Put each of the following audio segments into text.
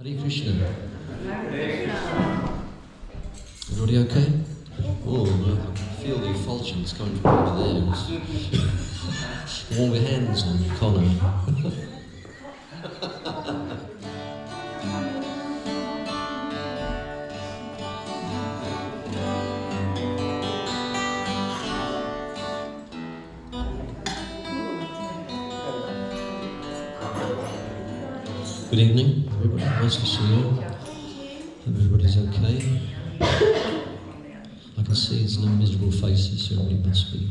Hare Krishna. Everybody okay? Oh, I can feel the effulgence coming from over there. Warm your hands on your collar. Good evening, everybody. Nice to see you. Hope everybody's okay. I can see there's no miserable faces, so everybody must be.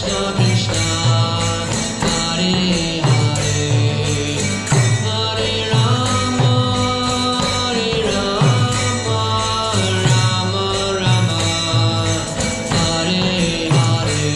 Krishna Krishna, Hare Hare, Hare Rama, Hare Rama, Rama Rama, Hare Hare.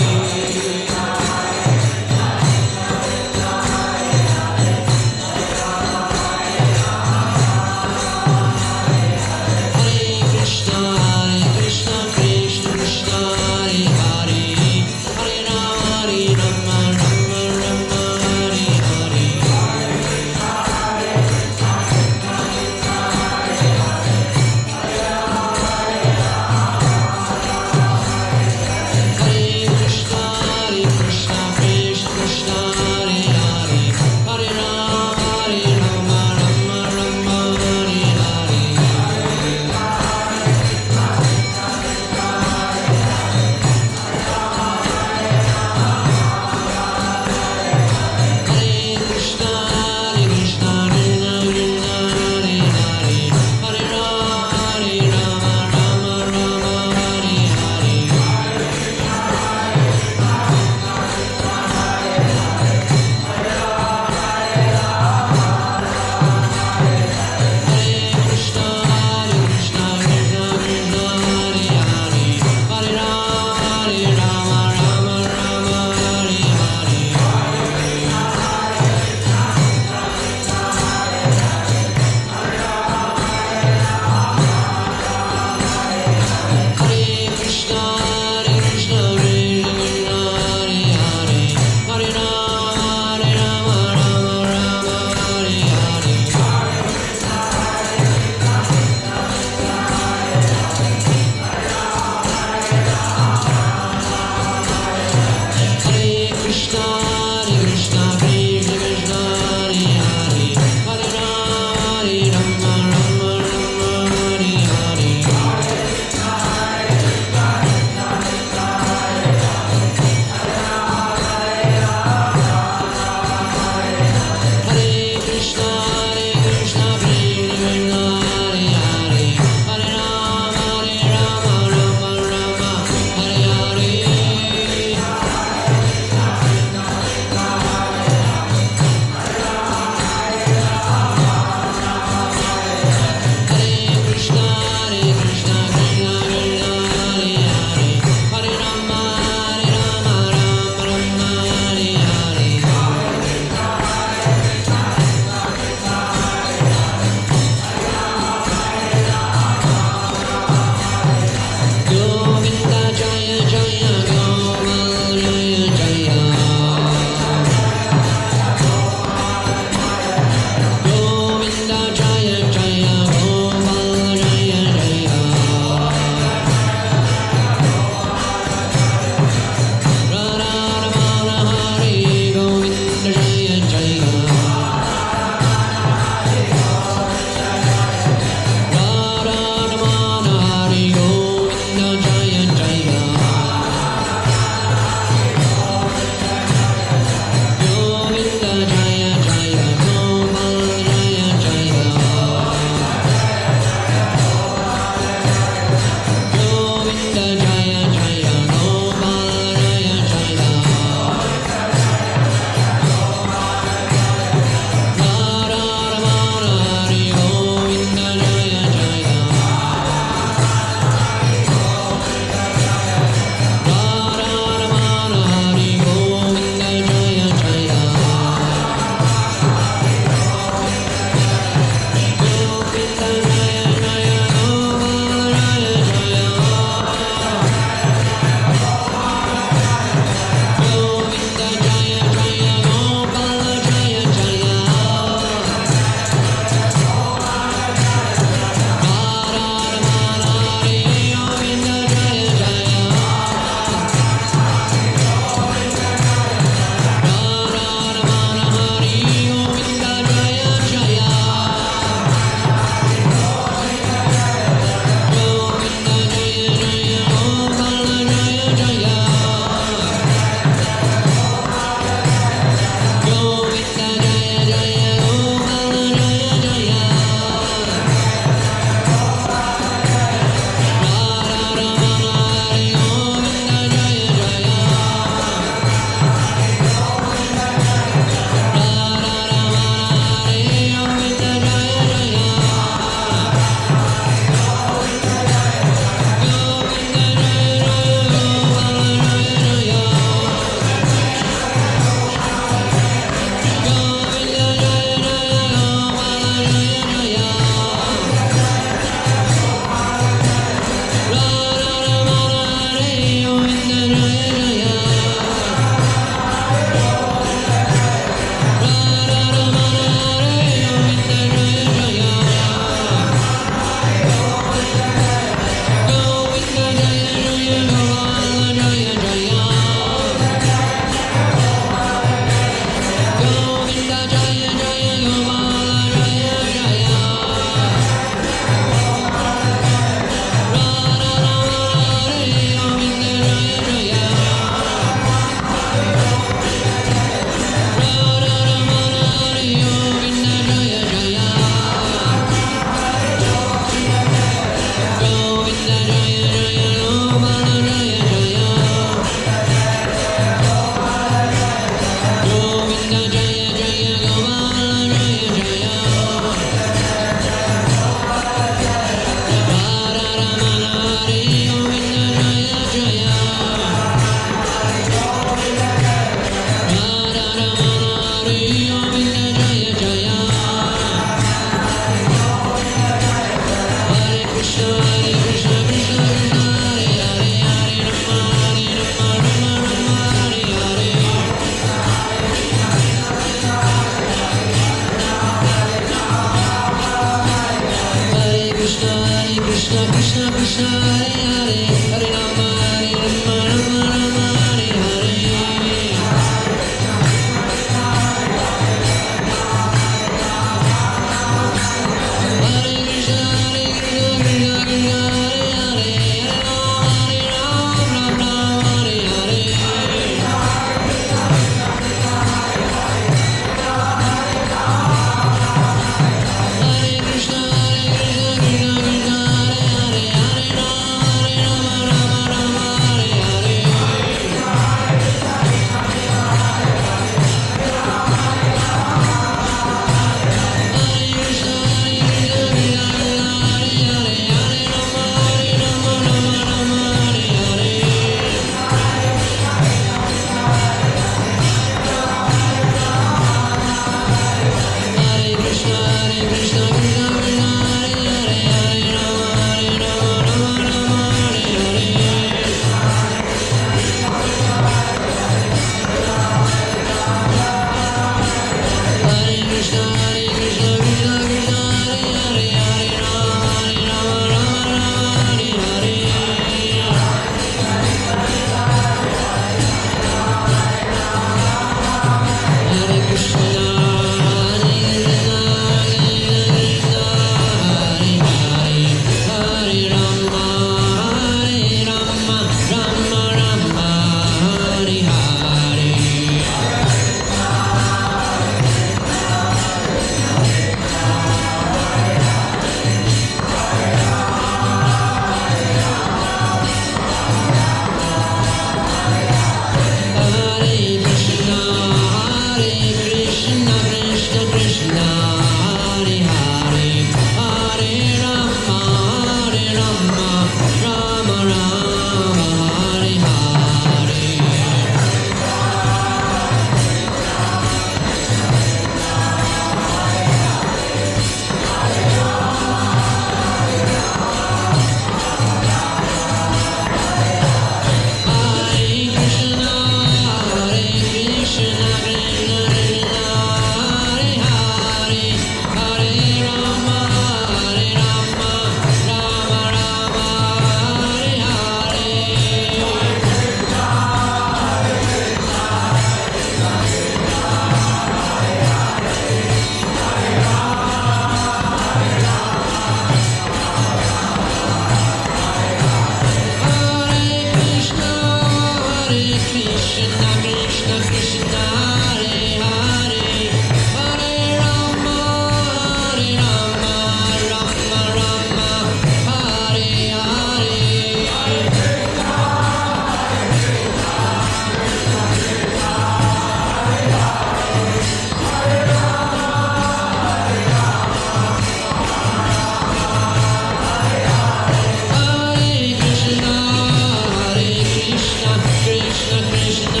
Krishna Krishna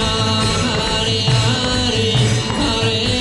Hare Hare Hare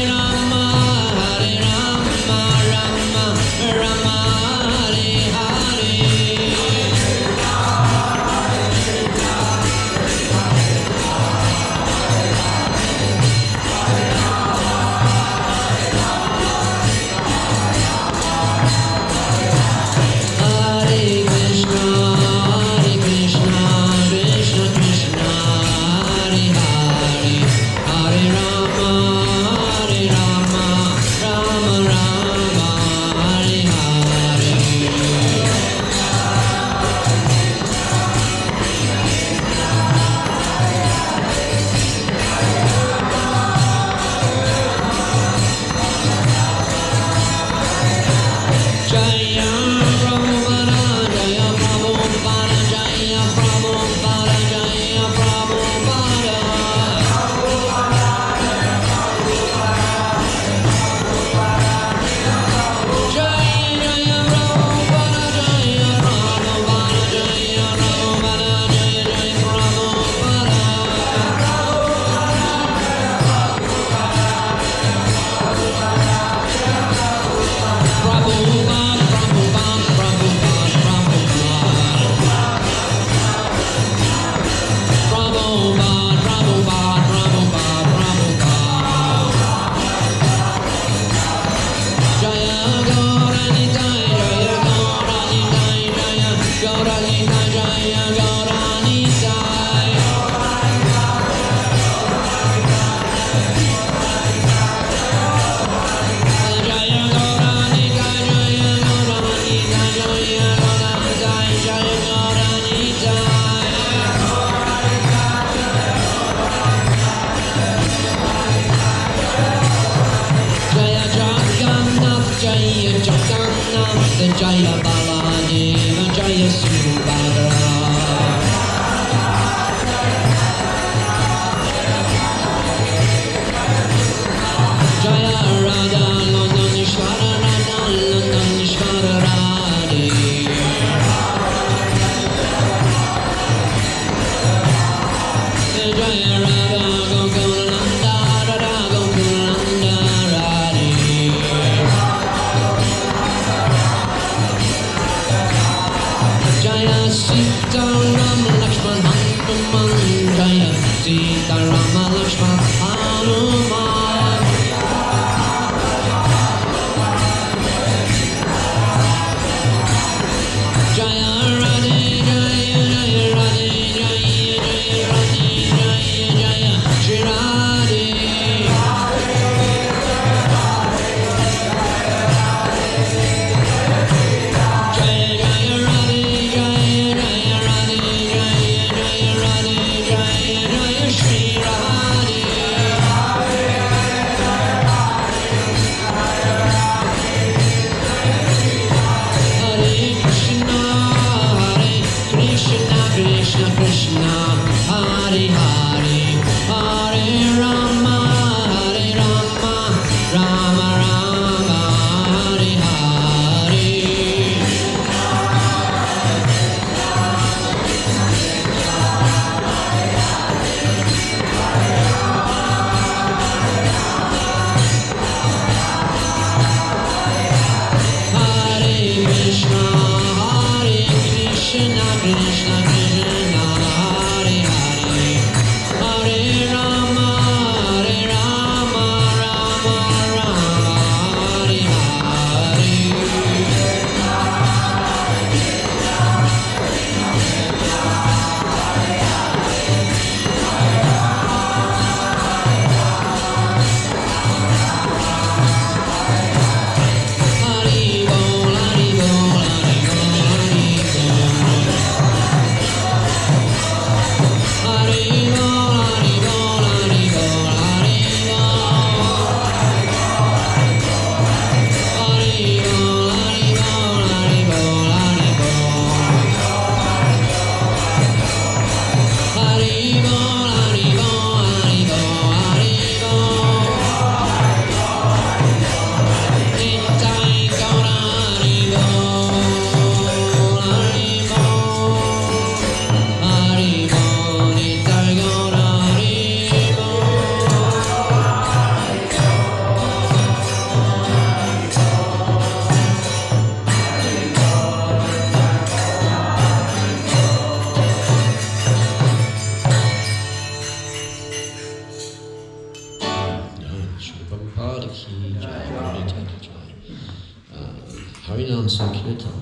Harinam Sankirtan.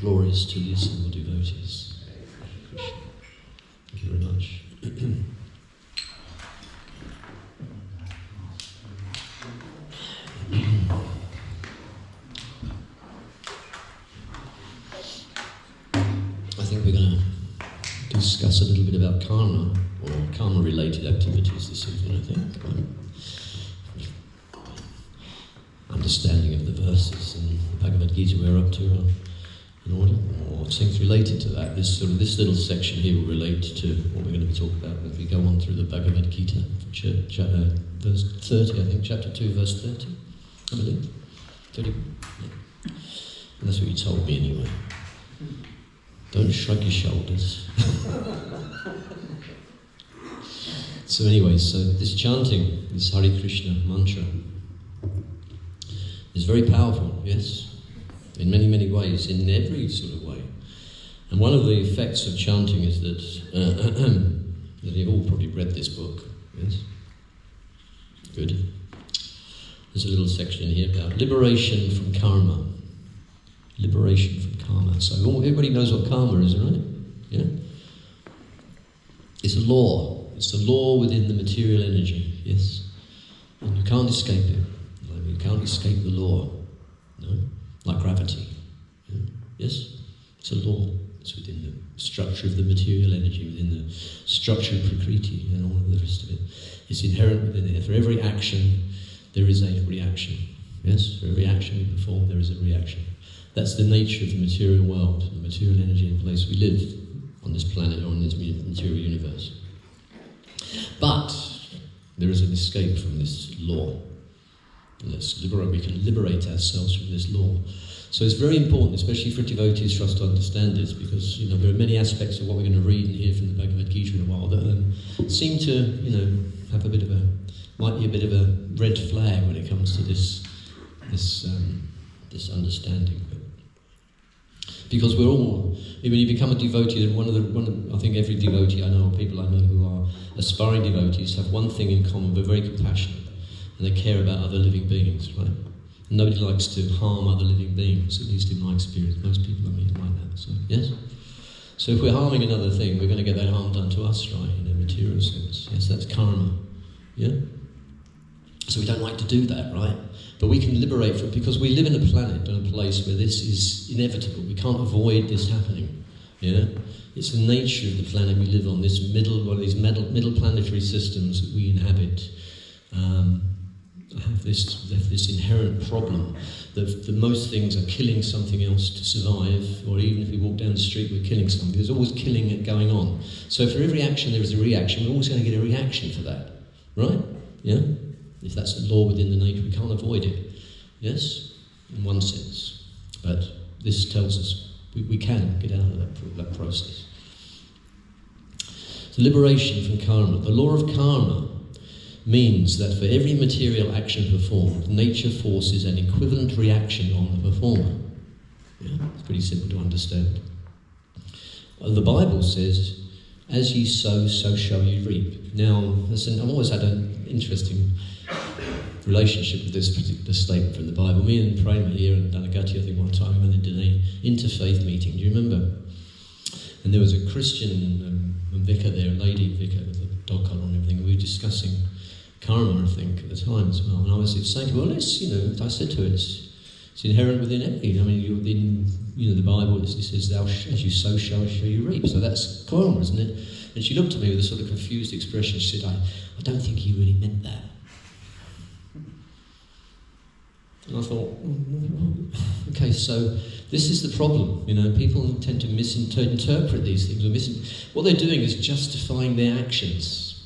Glories to the assembled devotees. Krishna. Thank you very much. I think we're going to discuss a little bit about karma, or karma-related activities this evening, I think. Understanding of the verses and the Bhagavad Gita we're up to in order, or things related to that. This little section here will relate to what we're going to be talking about as we go on through the Bhagavad Gita, verse 30, I think, chapter 2, verse 30, I believe. 30. Yeah. And that's what you told me anyway. Don't shrug your shoulders. So anyway, this chanting, this Hare Krishna mantra, is very powerful, yes, in many, many ways, in every sort of way. And one of the effects of chanting is that, that you've all probably read this book, yes? Good. There's a little section here about liberation from karma. Liberation from karma. So everybody knows what karma is, right? Yeah? It's a law. It's a law within the material energy, yes? And you can't escape it. You can't escape the law, no? Like gravity. Yeah? Yes? It's a law. It's within the structure of the material energy, within the structure of Prakriti and all of the rest of it. It's inherent within it. For every action, there is a reaction. Yes? For every action we perform, there is a reaction. That's the nature of the material world, the material energy in the place we live on this planet or in this material universe. But there is an escape from this law. We can liberate ourselves from this law. So it's very important, especially for devotees, for us to understand this, because there are many aspects of what we're going to read and hear from the Bhagavad Gita in a while that seem to have might be a bit of a red flag when it comes to this understanding. Because we're all, when you become a devotee, I think every devotee I know, or people I know who are aspiring devotees, have one thing in common: we're very compassionate, and they care about other living beings, right? Nobody likes to harm other living beings, at least in my experience. Most people I meet are like that. So, yes? So if we're harming another thing, we're going to get that harm done to us, right, in a material sense. Yes, that's karma. Yeah? So we don't like to do that, right? But we can liberate from it, because we live in a planet and a place where this is inevitable. We can't avoid this happening. Yeah? It's the nature of the planet we live on, one of these middle planetary systems that we inhabit. Have this inherent problem that most things are killing something else to survive, or even if we walk down the street we're killing something. There's always killing going on. So for every action there is a reaction. We're always going to get a reaction for that, right? Yeah? If that's a law within the nature, we can't avoid it. Yes? In one sense. But this tells us we can get out of that process. So liberation from karma. The law of karma means that for every material action performed, nature forces an equivalent reaction on the performer. Yeah? It's pretty simple to understand. The Bible says, as ye sow, so shall you reap. Now, listen, I've always had an interesting relationship with this particular statement from the Bible. Me and Prema here and Danagati, I think one time we went into an interfaith meeting. Do you remember? And there was a Christian vicar there, a lady vicar with a dog collar and everything, and we were discussing karma, I think, at the time as well. And I was saying to her, well, I said to her, it's inherent within everything. I mean, the Bible, it says, thou as you sow, shall you reap. So that's karma, isn't it? And she looked at me with a sort of confused expression. She said, I don't think he really meant that. And I thought, okay, so this is the problem. People tend to misinterpret these things. What they're doing is justifying their actions,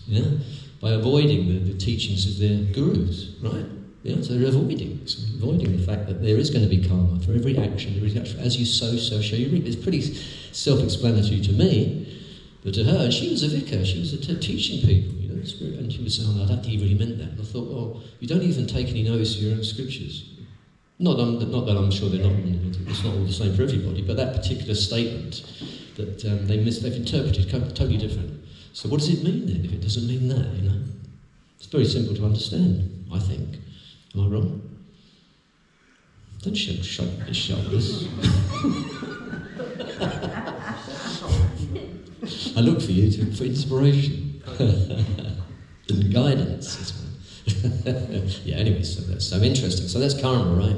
by avoiding the teachings of their gurus, right? Yeah, so they're avoiding the fact that there is going to be karma for every action. There is actually, as you sow, so shall you reap. It's pretty self-explanatory to me, but to her, and she was a vicar. She was teaching people, and she was saying, I don't think he really meant that. And I thought, well, you don't even take any notice of your own scriptures. Not that I'm sure it's not all the same for everybody, but that particular statement that they've interpreted totally different. So what does it mean then if it doesn't mean that, It's very simple to understand, I think. Am I wrong? Don't shout this. I look for you for inspiration and guidance. Yeah, anyway, so that's so interesting. So that's karma, right?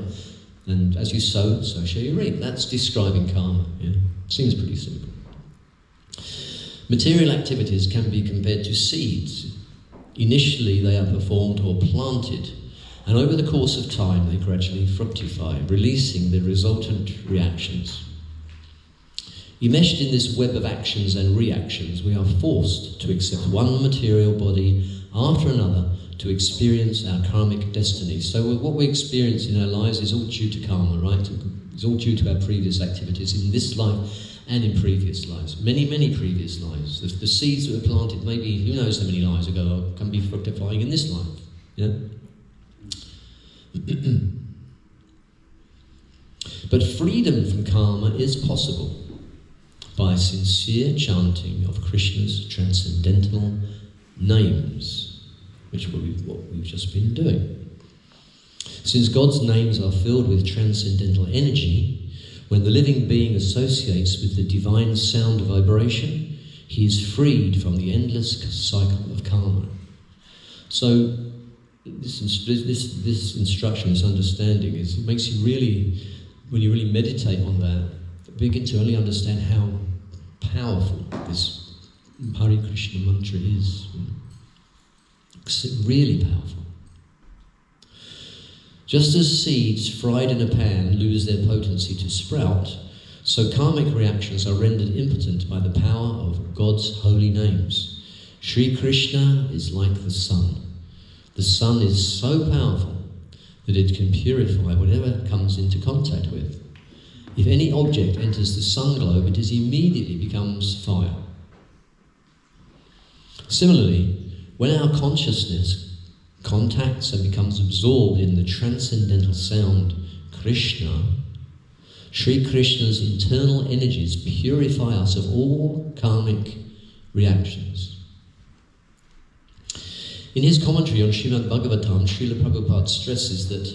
And as you sow, so shall you reap. That's describing karma. Yeah? Seems pretty simple. Material activities can be compared to seeds. Initially they are performed or planted, and over the course of time they gradually fructify, releasing the resultant reactions. Enmeshed in this web of actions and reactions, we are forced to accept one material body after another to experience our karmic destiny. So what we experience in our lives is all due to karma, right? It's all due to our previous activities in this life and in previous lives. Many, many previous lives. The seeds that were planted maybe who knows how many lives ago can be fructifying in this life. Yeah? But freedom from karma is possible by sincere chanting of Krishna's transcendental names, which is what we've just been doing. Since God's names are filled with transcendental energy, when the living being associates with the divine sound vibration, he is freed from the endless cycle of karma. So this instruction, this understanding, it makes you really, when you really meditate on that, begin to only understand how powerful this Hare Krishna mantra is. It's really powerful. Just as seeds fried in a pan lose their potency to sprout, so karmic reactions are rendered impotent by the power of God's holy names. Sri Krishna is like the sun. The sun is so powerful that it can purify whatever it comes into contact with. If any object enters the sun globe, it immediately becomes fire. Similarly, when our consciousness contacts and becomes absorbed in the transcendental sound Krishna, Sri Krishna's internal energies purify us of all karmic reactions. In his commentary on Srimad Bhagavatam, Srila Prabhupada stresses that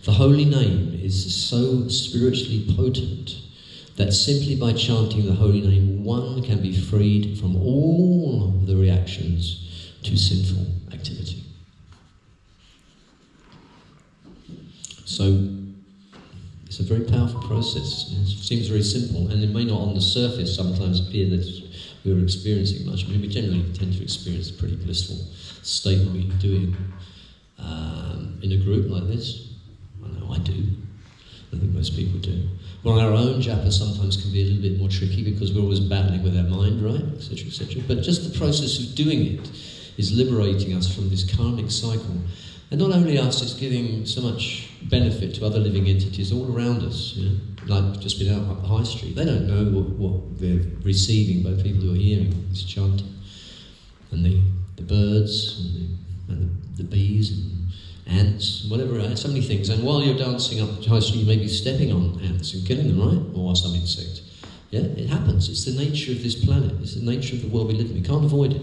the holy name is so spiritually potent that simply by chanting the holy name one can be freed from all of the reactions to sinful activity. So it's a very powerful process. It seems very simple, and it may not on the surface sometimes appear that we're experiencing much. I mean, we generally tend to experience a pretty blissful state when we do it in a group like this. I know I do. I think most people do. Well, our own japa sometimes can be a little bit more tricky because we're always battling with our mind, right, etc., etc. But just the process of doing it is liberating us from this karmic cycle. And not only us, it's giving so much benefit to other living entities all around us. You know? Like just been out up the high street, they don't know what they're receiving by people who are hearing this chanting. And the birds, and the bees, and ants, whatever, so many things. And while you're dancing up the high street, you may be stepping on ants and killing them, right? Or some insect. Yeah, it happens. It's the nature of this planet. It's the nature of the world we live in. We can't avoid it.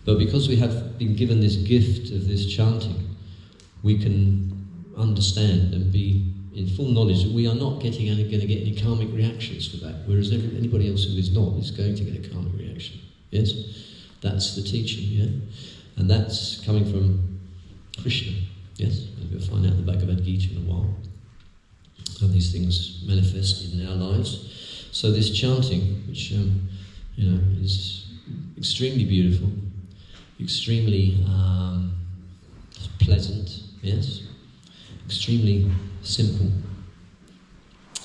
But because we have been given this gift of this chanting, we can understand and be in full knowledge that we are not going to get any karmic reactions for that, whereas anybody else who is not is going to get a karmic reaction. Yes? That's the teaching, yeah? And that's coming from Krishna, yes? As we'll find out in the Bhagavad Gita in a while, how these things manifest in our lives. So this chanting, which is extremely beautiful, extremely pleasant, yes, extremely simple,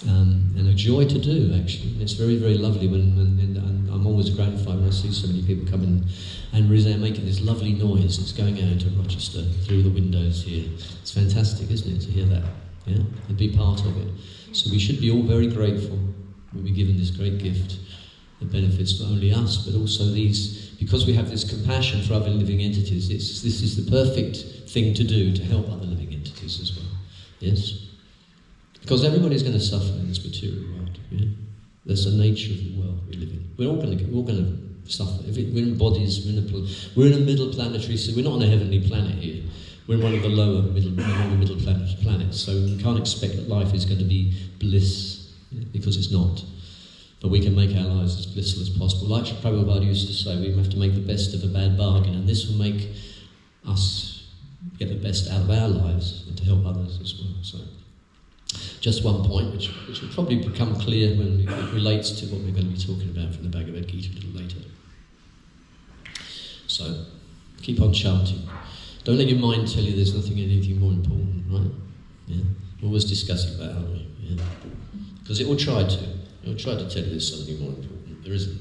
and a joy to do, actually. And it's very, very lovely and I'm always gratified when I see so many people come in and they're making this lovely noise that's going out into Rochester through the windows here. It's fantastic, isn't it, to hear that, yeah, and be part of it. So we should be all very grateful when we're given this great gift that benefits not only us, but also these, because we have this compassion for other living entities, this is the perfect thing to do to help other living entities as well. Yes? Because everybody's going to suffer in this material world. Yeah? That's the nature of the world we live in. We're all going to suffer. We're in bodies, we're in a middle planetary, so we're not on a heavenly planet here. We're in one of the lower middle planets, so we can't expect that life is going to be bliss, because it's not. But we can make our lives as blissful as possible. Like Prabhupada used to say, we have to make the best of a bad bargain, and this will make us get the best out of our lives and to help others as well. So, just one point, which will probably become clear when it relates to what we're going to be talking about from the Bhagavad Gita a little later. So, keep on chanting. Don't let your mind tell you there's anything more important, right? Yeah. We're always discussing that, aren't we? Yeah. Because it will try to. It will try to tell you there's something more important. There isn't.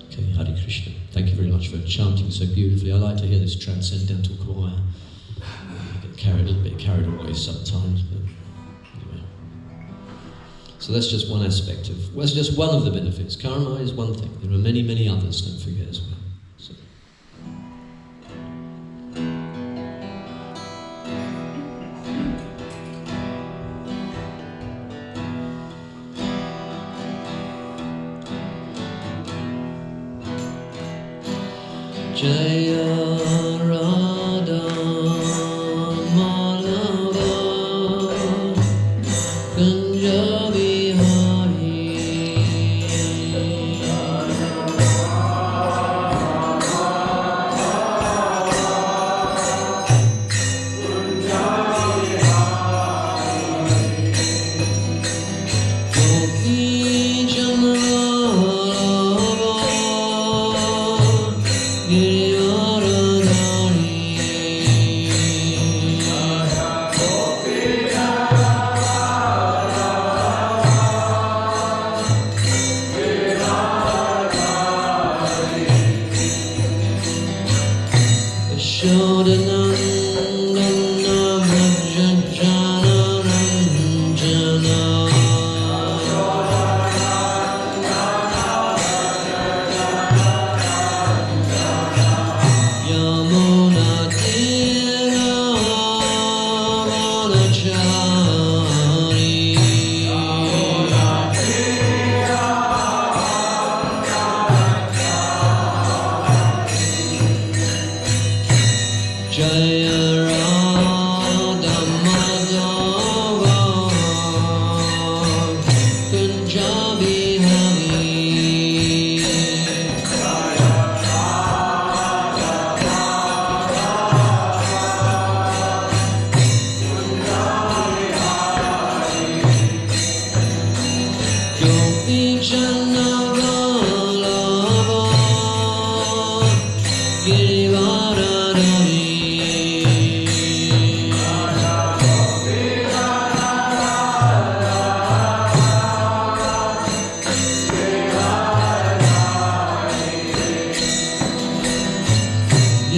Okay, Hare Krishna. Thank you very much for chanting so beautifully. I like to hear this transcendental choir. I get a little bit carried away sometimes, but anyway. So that's just one aspect of, well, that's just one of the benefits. Karma is one thing. There are many, many others, don't forget as well. So. Jaya Radha Madhava Kunja Vihari Gopi Janava Girivaradhari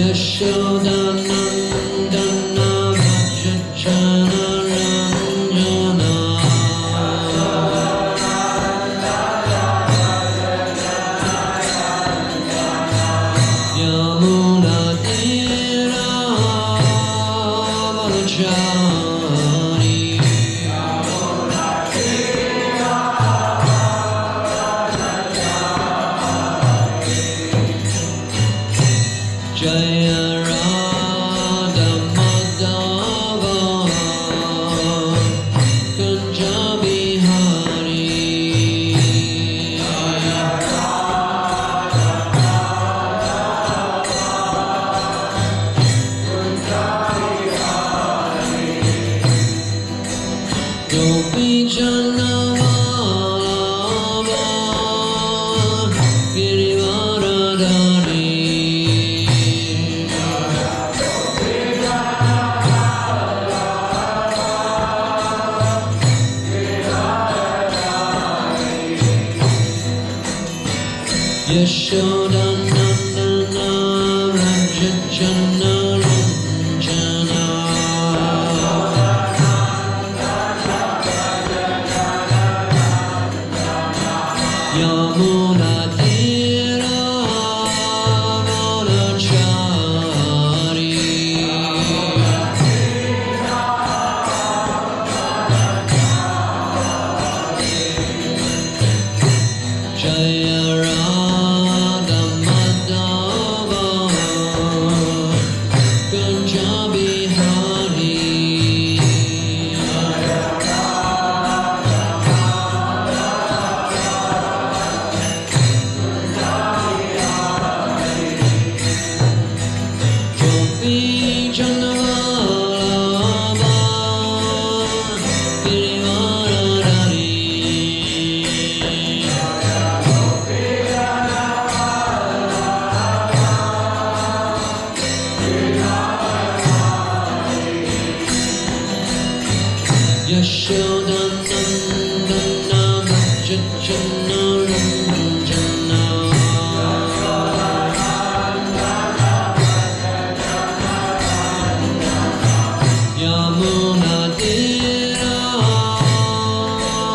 Yashodanandana Vajjana Ranjana Yamuna Tira Vajjani Jaya Radha Madhava Kunja Bihari Gopi Jana Vallabha Girivaradhari Yashodanandana Rajajana Ranjana Yamuna Tira Vanachari Jaya Radha Madhava Kunja Bihari Gopi Jana Vallabha Girivaradhari Yashodanandana Vajjana Ranjana Yamuna Tira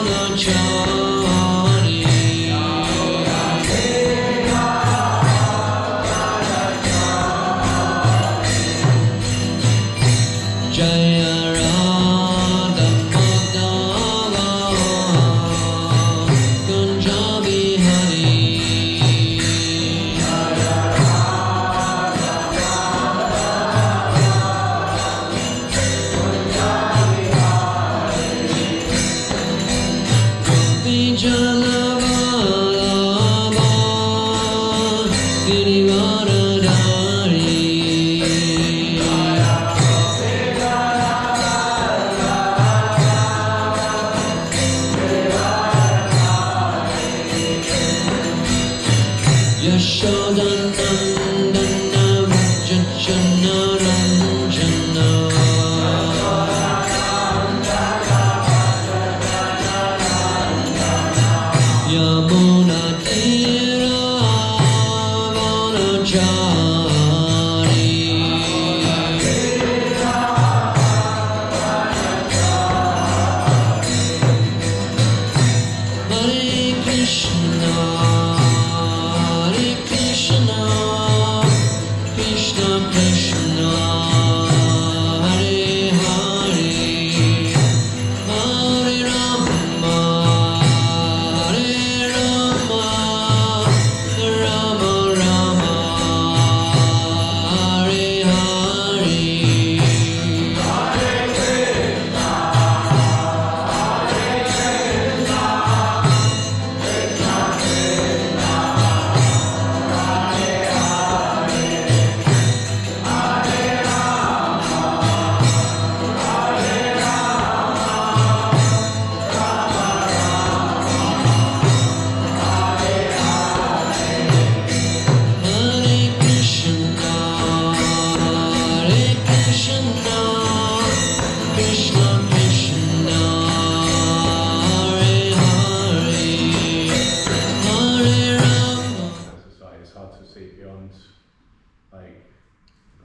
Vanachari Jaya Radha Madhava Kunja Bihari Gopi Jana Vallabha Girivaradhari Yashodanandana Vajjana Ranjana Yamuna Tira Vanachari Hare Krishna Hare Krishna Krishna Krishna Hare Hare Hare Rama Hare Rama Rama Rama Hare Hare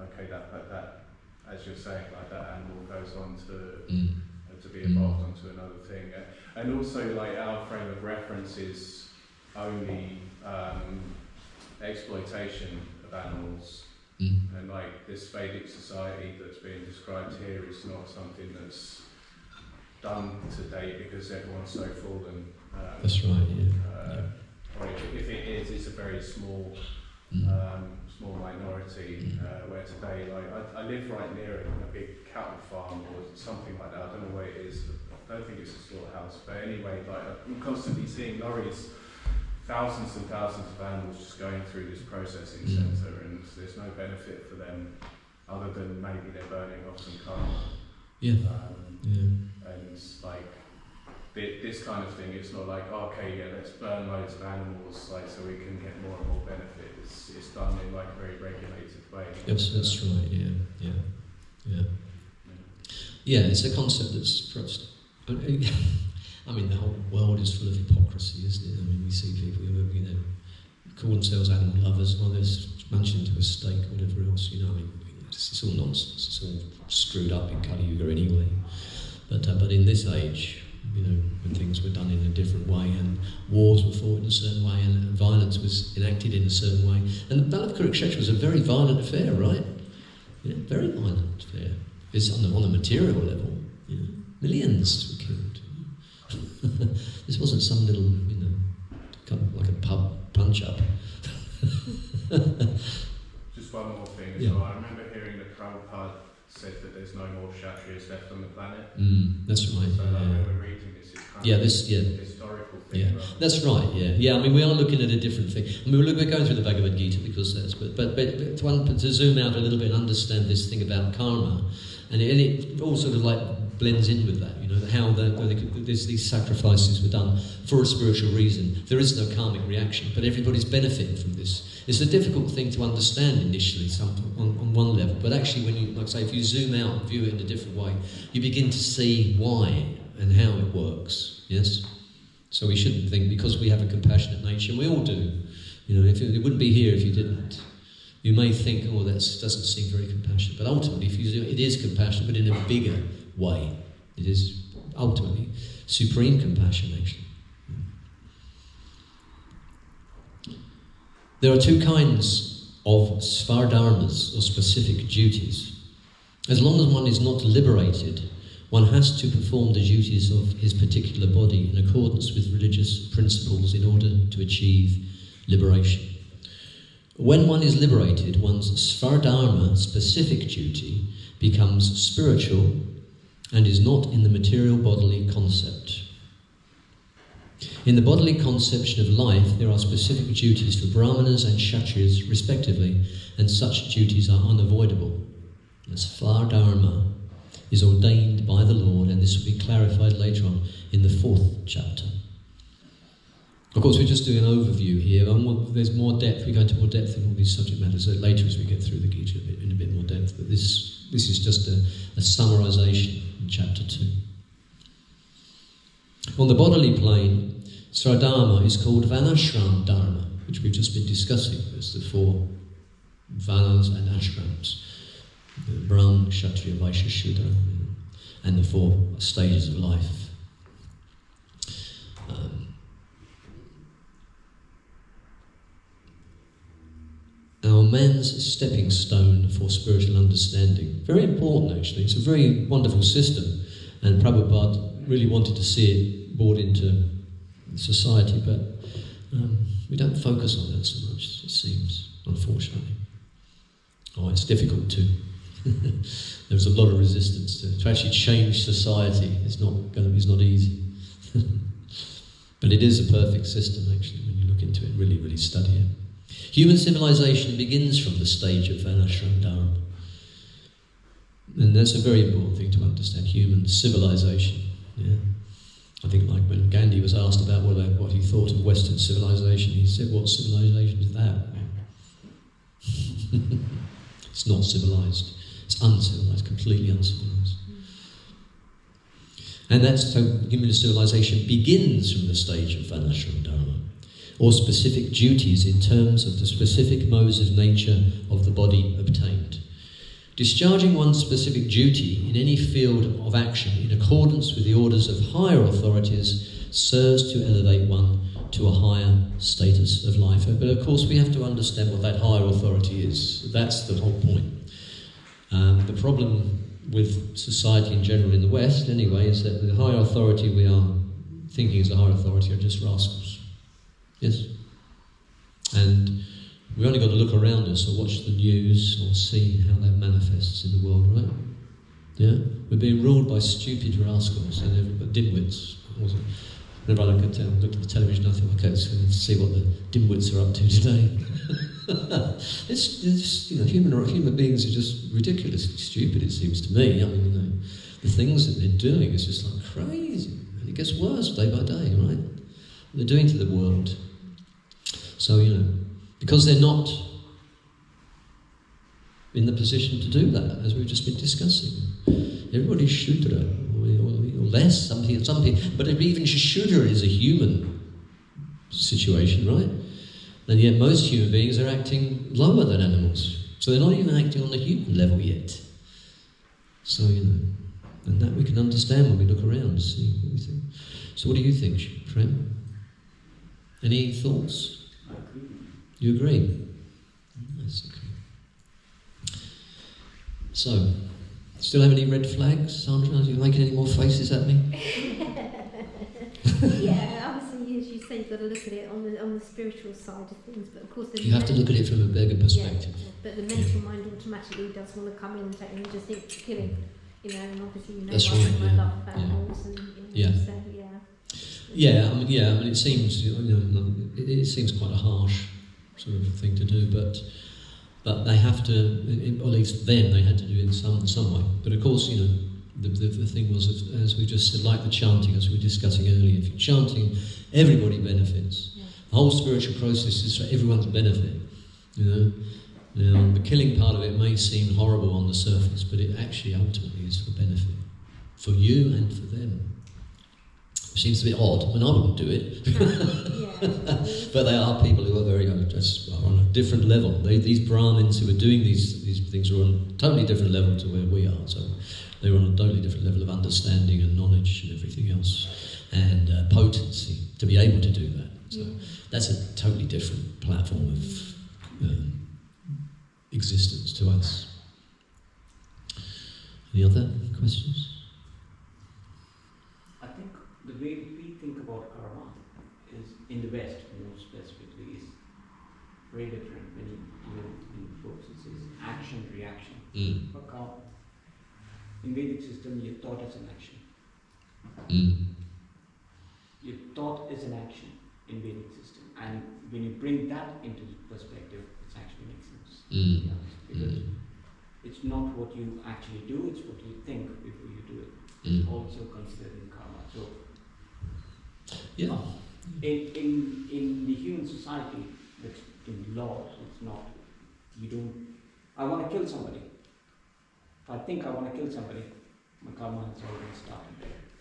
okay, that as you're saying, like that animal goes on to be evolved onto another thing, and also like our frame of reference is only exploitation of animals, and like this Vedic society that's being described here is not something that's done to date because everyone's so fallen. That's right. Yeah. Or if it is, it's a very small minority. Where today, like I live right near a big cattle farm or something like that. I don't know where it is. I don't think it's a slaughterhouse, but anyway, like I'm constantly seeing lorries, thousands and thousands of animals just going through this processing centre, and there's no benefit for them other than maybe they're burning off some carbon. And like this kind of thing, it's not like, oh, okay, yeah, let's burn loads of animals, like so we can get more and more benefit. It's done in like a very regulated way. That's right. Yeah. It's a concept that's perhaps. I mean, the whole world is full of hypocrisy, isn't it? I mean, we see people who, call themselves animal lovers, while they're munching to a steak or whatever else. I mean, it's all nonsense. It's all screwed up in Kali Yuga anyway. But in this age, when things were done in a different way, and wars were fought in a certain way, and violence was enacted in a certain way, and the Battle of Kurukshetra was a very violent affair, right? Very violent affair. It's on the material level. Millions were killed. This wasn't some little, like a pub punch-up. Just one more thing as well. I remember hearing that Prabhupada said that there's no more Kshatriyas left on the planet. That's right. So when we're reading this, it's kind of a historical thing. Yeah, that's right. Yeah. I mean, we are looking at a different thing. I mean, we're going through the Bhagavad Gita because that's. But to zoom out a little bit and understand this thing about karma, and it all sort of like blends in with that. How these sacrifices were done for a spiritual reason. There is no karmic reaction, but everybody's benefiting from this. It's a difficult thing to understand initially, on one level, but actually, when you, like I say, if you zoom out and view it in a different way, you begin to see why and how it works. Yes. So we shouldn't think because we have a compassionate nature, and we all do. If it wouldn't be here if you didn't. You may think, oh, that doesn't seem very compassionate, but ultimately, if you zoom, it is compassionate, but in a bigger way. It is ultimately supreme compassion, actually. There are two kinds of svardharmas, or specific duties. As long as one is not liberated, one has to perform the duties of his particular body in accordance with religious principles in order to achieve liberation. When one is liberated, one's svardharma, specific duty, becomes spiritual and is not in the material bodily concept. In the bodily conception of life, there are specific duties for brahmanas and kshatriyas respectively, and such duties are unavoidable. The svardharma is ordained by the Lord, and this will be clarified later on in the 4th chapter. Of course, we're just doing an overview here. There's more depth. We go into more depth in all these subject matters later as we get through the Gita in a bit more depth, but this is just a summarization in chapter 2. On the bodily plane, svardharma is called vanashram dharma, which we've just been discussing. There's the 4 vanas and ashrams, the Brahma, Kshatriya, Vaishya, Shudra, and the 4 stages of life. Our man's stepping stone for spiritual understanding. Very important, actually. It's a very wonderful system, and Prabhupada really wanted to see it brought into society, but we don't focus on that so much, it seems, unfortunately. It's difficult to. There's a lot of resistance to actually change society. It's not easy. But it is a perfect system, actually, when you look into it, really, really study it. Human civilization begins from the stage of vanashram dharma. And that's a very important thing to understand, human civilization. Yeah. I think like when Gandhi was asked about what he thought of Western civilization, he said, what civilization is that? It's not civilized. It's uncivilized, completely uncivilized. And that's so human civilization begins from the stage of vanashram dharma, or specific duties in terms of the specific modes of nature of the body obtained. Discharging one's specific duty in any field of action in accordance with the orders of higher authorities serves to elevate one to a higher status of life. But of course we have to understand what that higher authority is. That's the whole point. The problem with society in general in the West, anyway, is that the higher authority we are thinking is a higher authority are just rascals. Yes? And we've only got to look around us or watch the news or see how that manifests in the world, right? Yeah? We're being ruled by stupid rascals and dimwits. Whenever I look at the television, I think, okay, let's see what the dimwits are up to today. It's human beings are just ridiculously stupid, it seems to me. I mean, the things that they're doing is just like crazy. And it gets worse day by day, right? What they're doing to the world. So, because they're not in the position to do that, as we've just been discussing. Everybody's Shudra, or less, some people, but even Shudra is a human situation, right? And yet most human beings are acting lower than animals. So they're not even acting on the human level yet. So, and that we can understand when we look around and see what we think. So what do you think, Prem? Any thoughts? I agree. You agree? Yes, okay. So, still have any red flags, Sandra? Are you making any more faces at me? Yeah, obviously, as you say, you've got to look at it on the spiritual side of things, but of course... You have to look at it from a bigger perspective. Yeah, but the mental mind automatically does want to come in and just think killing, and obviously That's right, I love animals and so, Yeah, I mean, it seems, it seems quite a harsh sort of thing to do, but they have to, or at least then they had to do it in some way. But of course, the thing was, as we just said, like the chanting, as we were discussing earlier, if you're chanting, everybody benefits. Yeah. The whole spiritual process is for everyone's benefit, Now, the killing part of it may seem horrible on the surface, but it actually ultimately is for benefit, for you and for them. It seems a bit odd. I mean, I wouldn't do it. But there are people who are very just on a different level. These Brahmins who are doing these things are on a totally different level to where we are. So they're on a totally different level of understanding and knowledge and everything else, and potency to be able to do that. So that's a totally different platform of existence to us. Any other questions? I think the way we think about karma is, in the West more specifically, is very different. When you in books it says action, reaction. But in Vedic system, your thought is an action. Your thought is an action in Vedic system, and when you bring that into perspective, it actually makes sense. Because it's not what you actually do; it's what you think before you do it. It's also considered in karma. So, in the human society, that's in laws, it's not. You don't. I want to kill somebody. If I think I want to kill somebody, my karma has already started.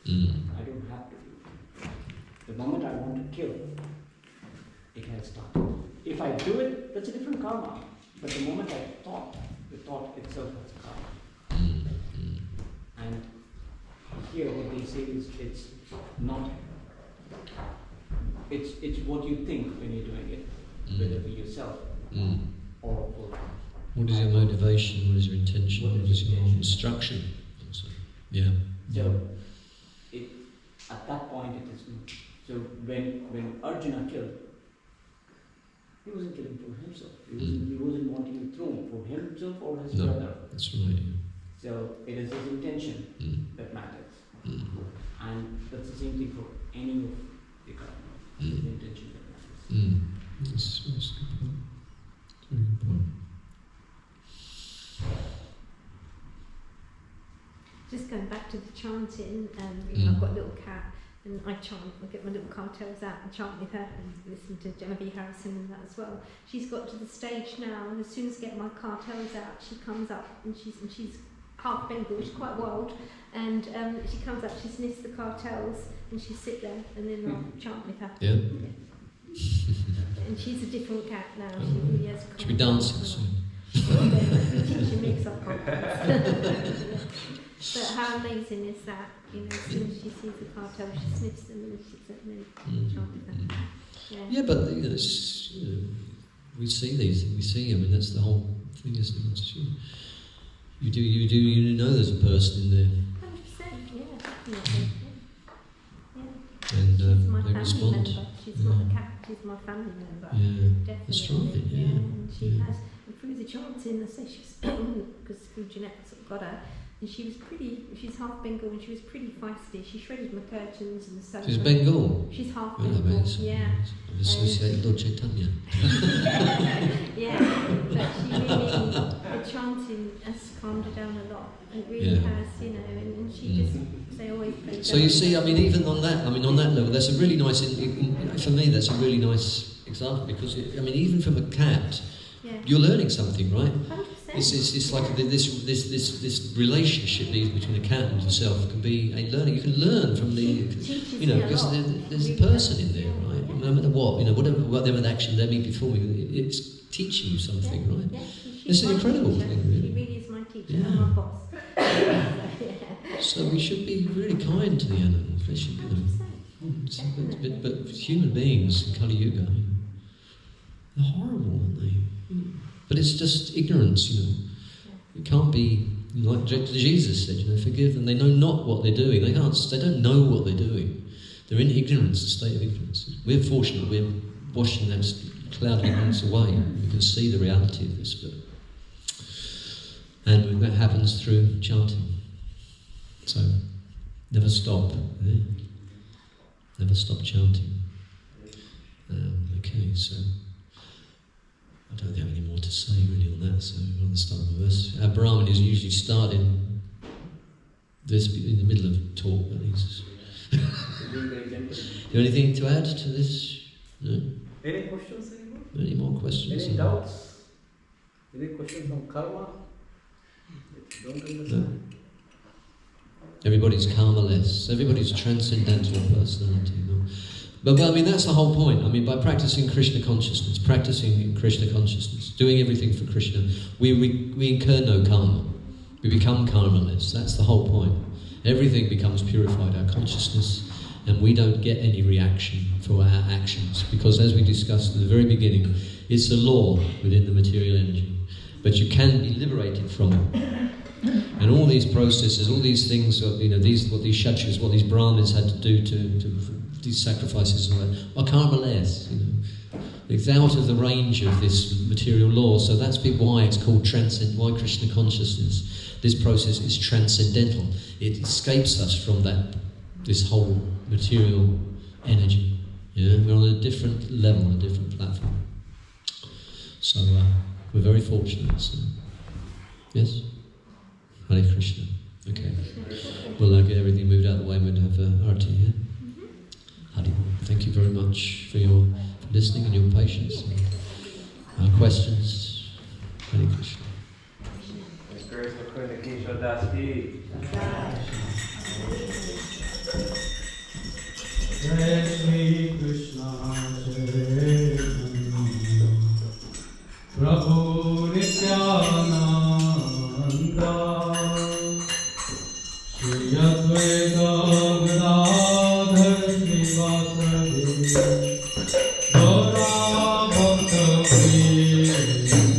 I don't have to do it. The moment I want to kill, it has started. If I do it, that's a different karma. But the moment I thought, the thought itself has a karma. And here what they say is it's not, it's what you think when you're doing it, whether it be yourself or what is your motivation, what is your intention, what is your instruction? Also. Yeah. So at that point it is, so when Arjuna killed, he wasn't killing for himself. He wasn't wanting the throne for himself or his brother. That's right. So it is his intention that matters. And that's the same thing for any of the karma. It's the intention that matters. That's a good point. Very good point. Just going back to the chanting, I've got a little cat and I chant. I get my little cartels out and chant with her and listen to Genevieve Harrison and that as well. She's got to the stage now, and as soon as I get my cartels out, she comes up and she's half Bengal, she's quite wild, and she comes up, she sniffs the cartels and she sit there, and then I'll chant with her. Yeah. And she's a different cat now. She really has. She'll be dancing soon. Teacher makes up cartels. But how amazing is that? You know, as soon as she sees the cartel, she sniffs them and lifts them and chants them. Yeah, but you know, we see these. We see. I mean, that's the whole thing, isn't it? You know, there's a person in there. 100%. Yeah. And she's my they family respond. member. She's not a cat. She's my family member. Yeah, Definitely. that's right. Yeah. And she has, and through the chanting, I say she's because through genetics sort of got her. And she was pretty, she's half Bengal and she was pretty feisty. She shredded my curtains and so. She's Bengal? She's half Well, Bengal, yeah. Associated Lord Chaitanya. Yeah, but she really, the chanting has calmed her down a lot. It really has, you know, and she just, they always play. So you see, I mean, even on that level, that's a really nice, for me, that's a really nice example because, I mean, even from a cat, you're learning something, right? 100%. It's like this relationship between a cat and yourself can be a learning. You can learn from the, you know, because there's a person in there, right? No matter what, you know, whatever the action they may be performing, it's teaching you something, right? Yeah, it's an incredible thing, really. She really is my teacher and my boss. So we should be really kind to the animals. They should be but human beings in Kali Yuga, you know, they're horrible, aren't they? But it's just ignorance, you know. It can't be, like Jesus said, you know, forgive them. They know not what they're doing. They don't know what they're doing. They're in ignorance, a state of ignorance. We're fortunate, we're washing that cloud of ignorance away. We can see the reality of this, and that happens through chanting. So, never stop. Eh? Never stop chanting. Okay, so I don't have any more to say really on that, so we're on the start of the verse. Our Brahmin is usually starting this in the middle of talk, but he's do you have anything to add to this? No? Any questions anymore? Any more questions? Any doubts? Any questions on karma? Don't understand? No. Everybody's karma-less. Everybody's transcendental personality. No? But I mean, that's the whole point. I mean, by practicing Krishna consciousness, doing everything for Krishna, we incur no karma. We become karma-less. That's the whole point. Everything becomes purified, our consciousness, and we don't get any reaction for our actions. Because as we discussed at the very beginning, it's a law within the material energy. But you can be liberated from it. And all these processes, all these things, you know, what these Kshatriyas, what these Brahmins had to do to these sacrifices and all that, are karma-less, you know. It's out of the range of this material law, so that's why it's called why Krishna consciousness. This process is transcendental. It escapes us from this whole material energy. Yeah? We're on a different level, a different platform. So we're very fortunate. So. Yes? Hare Krishna. Okay. We'll get everything moved out of the way and we'll have Arati here. Hare. Thank you very much for your listening and your patience. And questions? Hare Krishna. Discourse Mukunda Kishore Das ki. Jai Shri Krishna Prabhu Nityananda Shri Advaita Gadadhar Srivasadi Gaura Bhakta Vrinda Krishna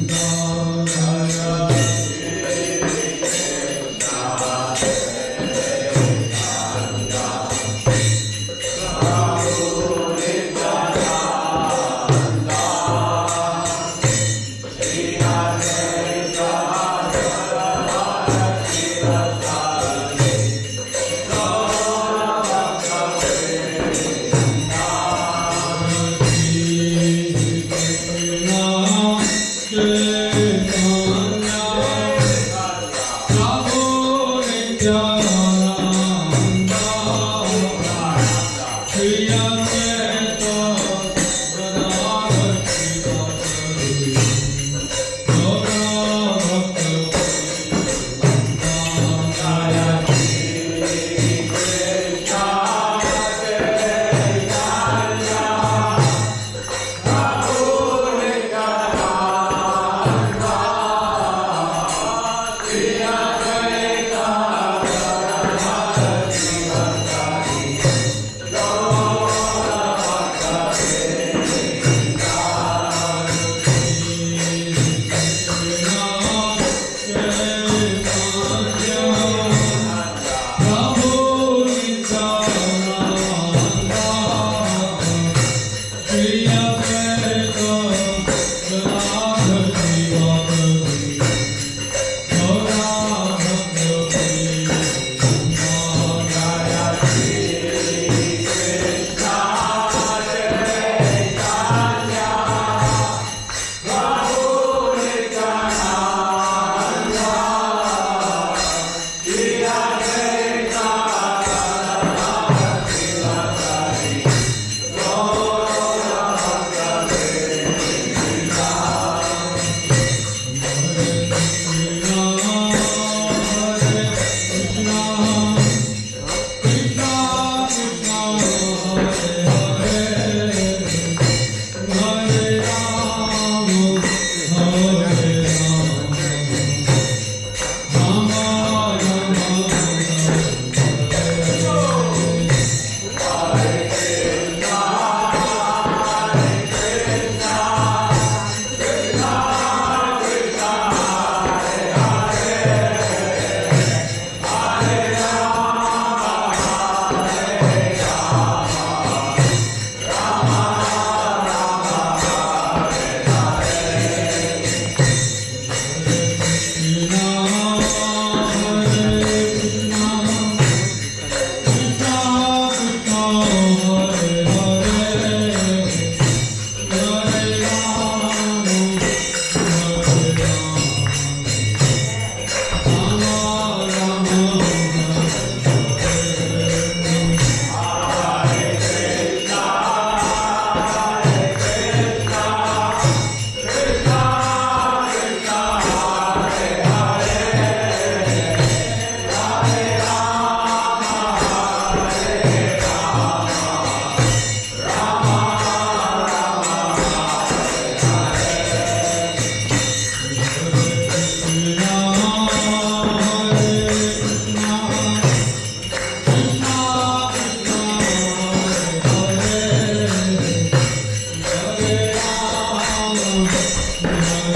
Hare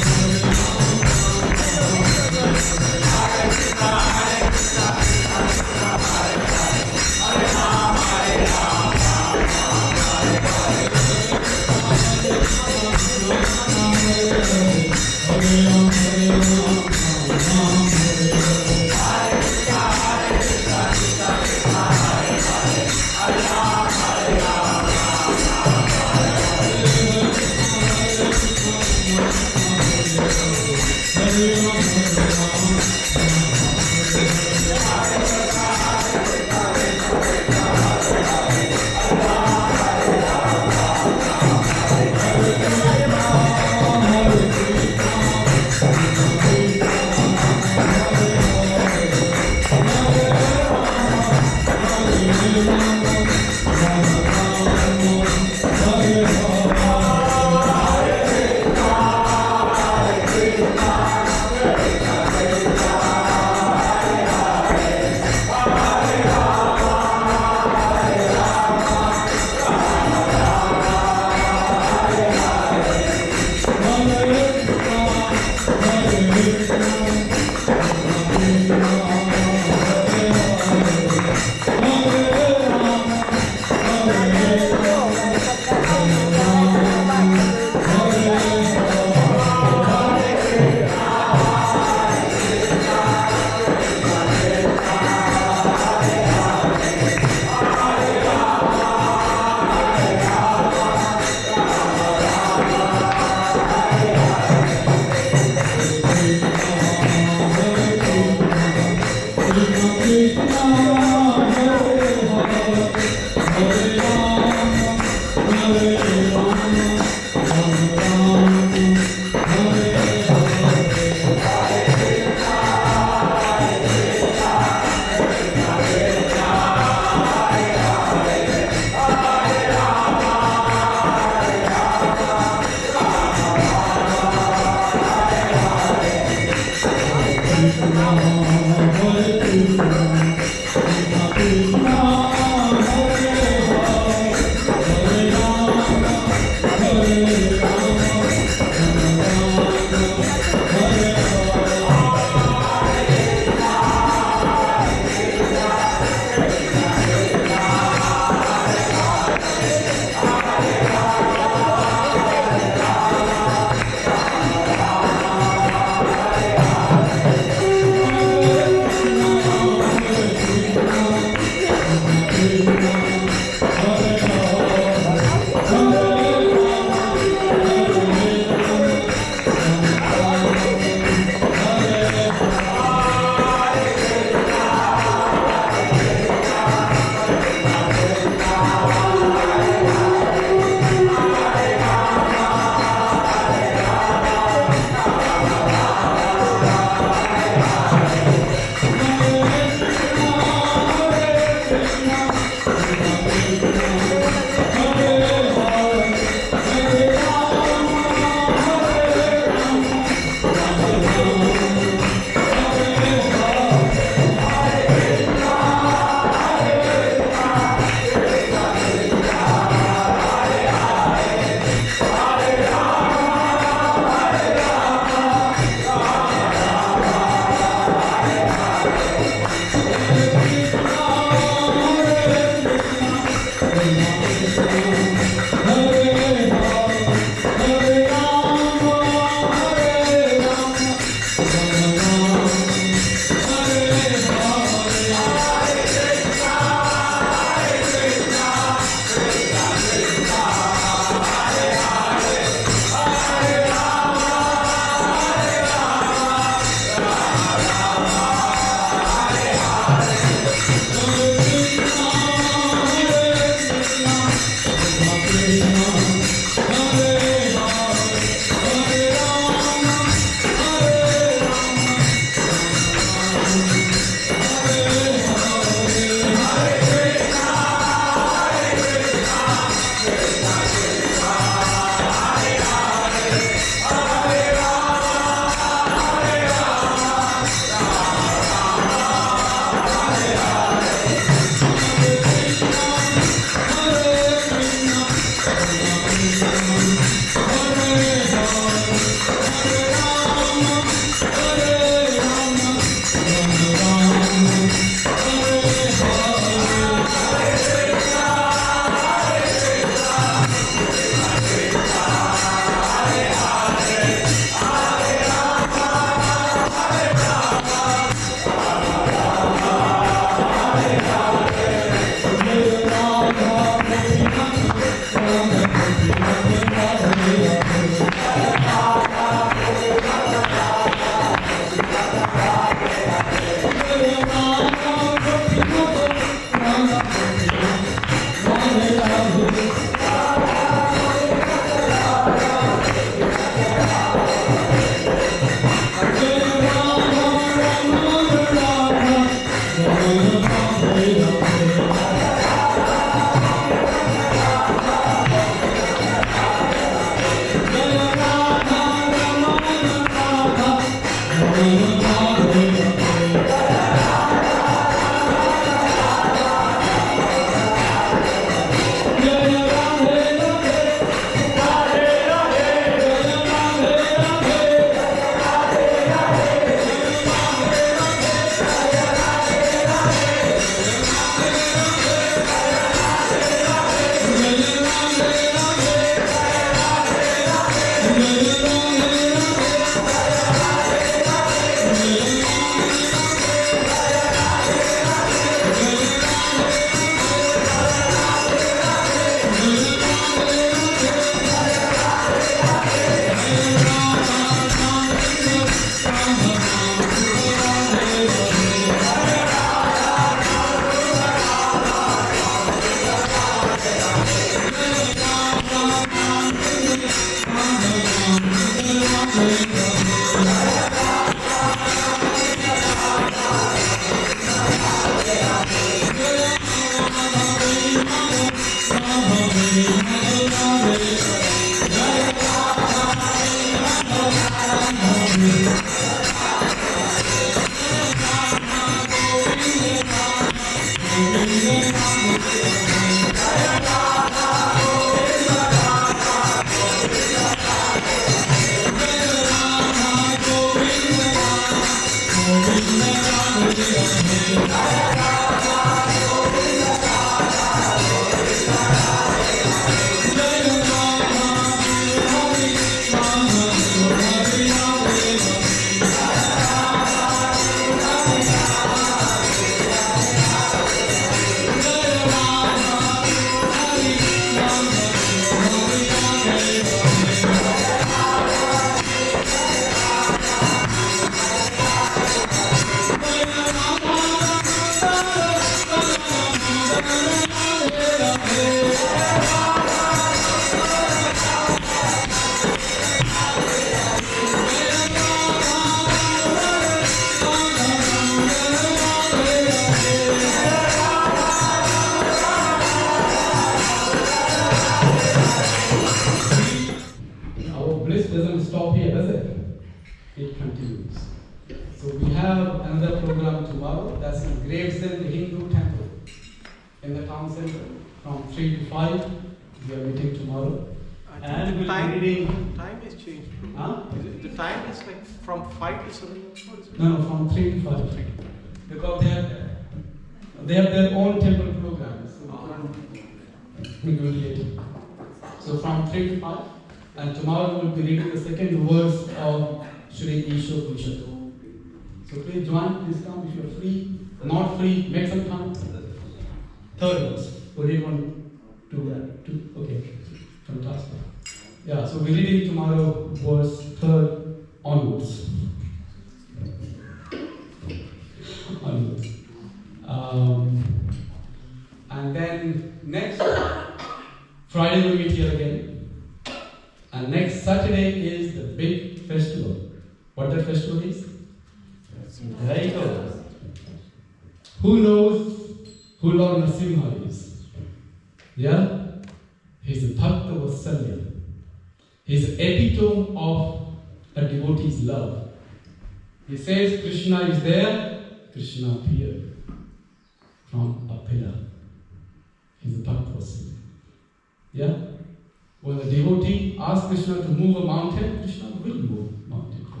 When a devotee asks Krishna to move a mountain, Krishna will move a mountain for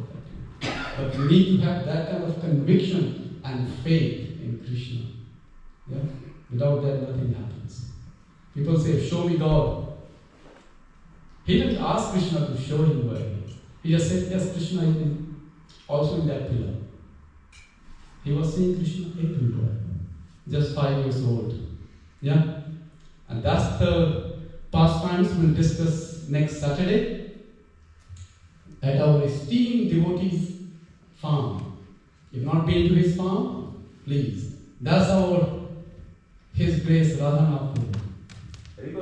that. But you need to have that kind of conviction and faith in Krishna. Yeah? Without that, nothing happens. People say, show me God. He didn't ask Krishna to show him where he is. He just said, yes, Krishna is also in that pillar. He was seeing Krishna everywhere. Just 5 years old. Yeah? And that's the pastimes we'll discuss next Saturday at our esteemed devotee's farm. If you've not been to his farm, please. That's His Grace Radhanath. And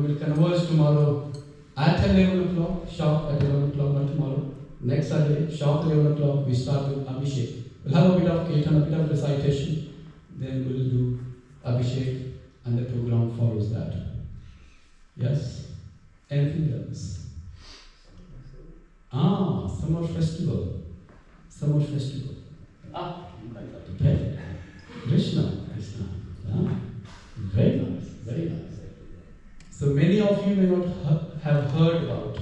we will converge tomorrow at 11 o'clock, sharp at 11 o'clock, not tomorrow. Next Saturday, sharp 11 o'clock, we start with Abhishek. We'll have a bit of Kirtan, a bit of recitation, then we'll do Abhishek, and the program follows that. Yes? Anything else? Summer festival. Summer festival. You guys have to pray. Krishna. Very nice, very nice. So many of you may not have heard about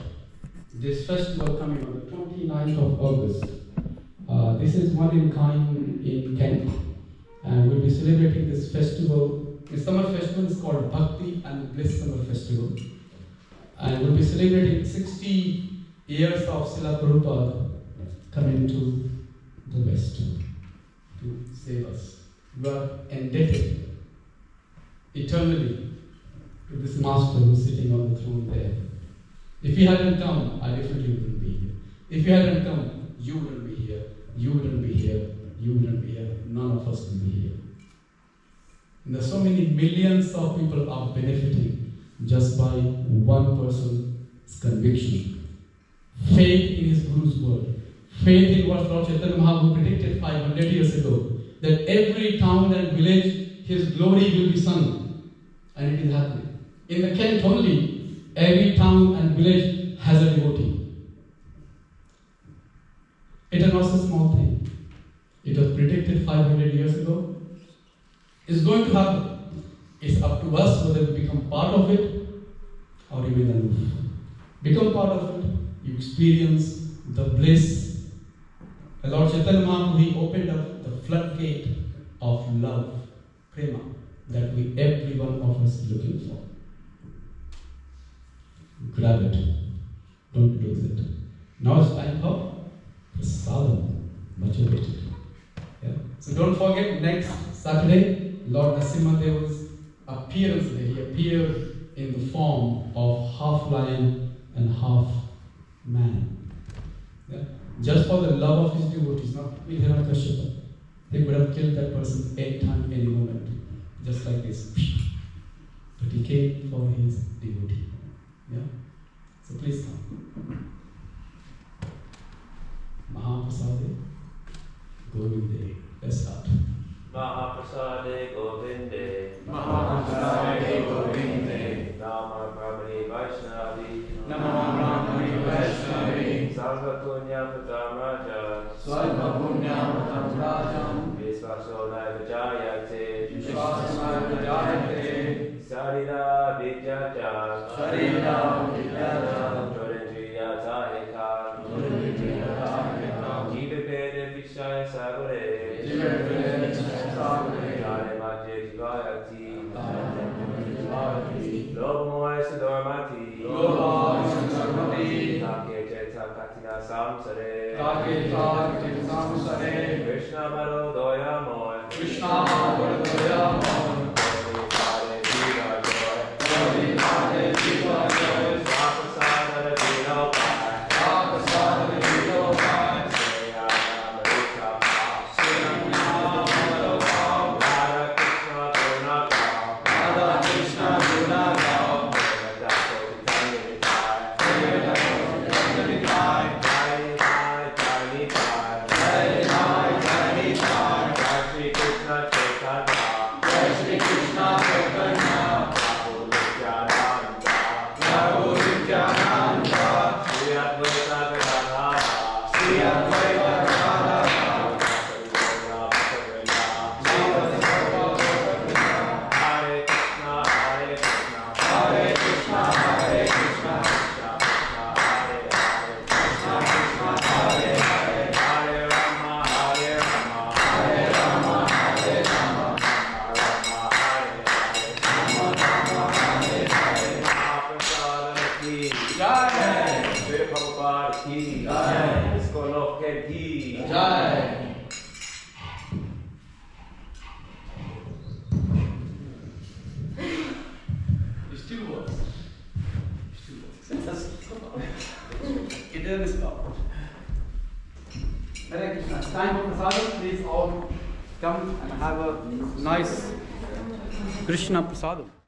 this festival coming on the 29th of August. This is one in kind in Kent, and we'll be celebrating this festival. The summer festival is called Bhakti and Bliss Summer Festival, and we'll be celebrating 60 years of Srila Prabhupada coming to the West to save us. We are indebted eternally to this master who's sitting on the throne there. If he hadn't come, I definitely wouldn't be here. If he hadn't come, you wouldn't be here. You wouldn't be here. You wouldn't be here. None of us would be here. And there's so many millions of people are benefiting just by one person's conviction. Faith in his Guru's word. Faith in what Lord Chaitanya Mahaprabhu predicted 500 years ago. That every town and village, his glory will be sung. And it is happening. In the Kent only, every town and village has a devotee. It is not a small thing. It was predicted 500 years ago. It's going to happen. It's up to us whether we become part of it or remain aloof. Become part of it, you experience the bliss. The Lord Chaitanya Mahaprabhu, he opened up the floodgate of love, prema, that every one of us is looking for. Grab it. Don't lose it. Now it's time for prasadam, much awaited. Yeah? So don't forget, next Saturday, Lord Narasimhadeva's appearance day. He appeared in the form of half lion and half man. Yeah? Just for the love of his devotees, not Hiranyakashipu. They could have killed that person any time, any moment. Just like this. But he came for his devotee. Yeah? So please come. Mahaprasade Govinde. Let's start. Mahaprasade Govinde. Mahaprasade Govinde. Nama Brahmani Vaishnavi. Nama Brahmani Vaishnavi. Sarva Punya Patam Raja. Sarva Punya Patam Rajam. Vishwasona Vijayate. Vishwasona Vijayate. Sarida Vidyaja. Sarida Vidyaja. Jodendriya Heka. Jodendriya Heka. Jiva Veda Vishaya Sagore. Jiva Veda Vishaya Sagore. Jare Madhya Jivayati. Lobo Moy Sadormati. Lobo Sadormati. Take Cheta Katina Samsare. Take Cheta Samsare. Krishna Maro Doya Moy. Krishna Maro Doya Moy. Jai Jai Jai Jai Hare Krishna. It's time for prasadam. Please all come and have a nice Krishna prasadam.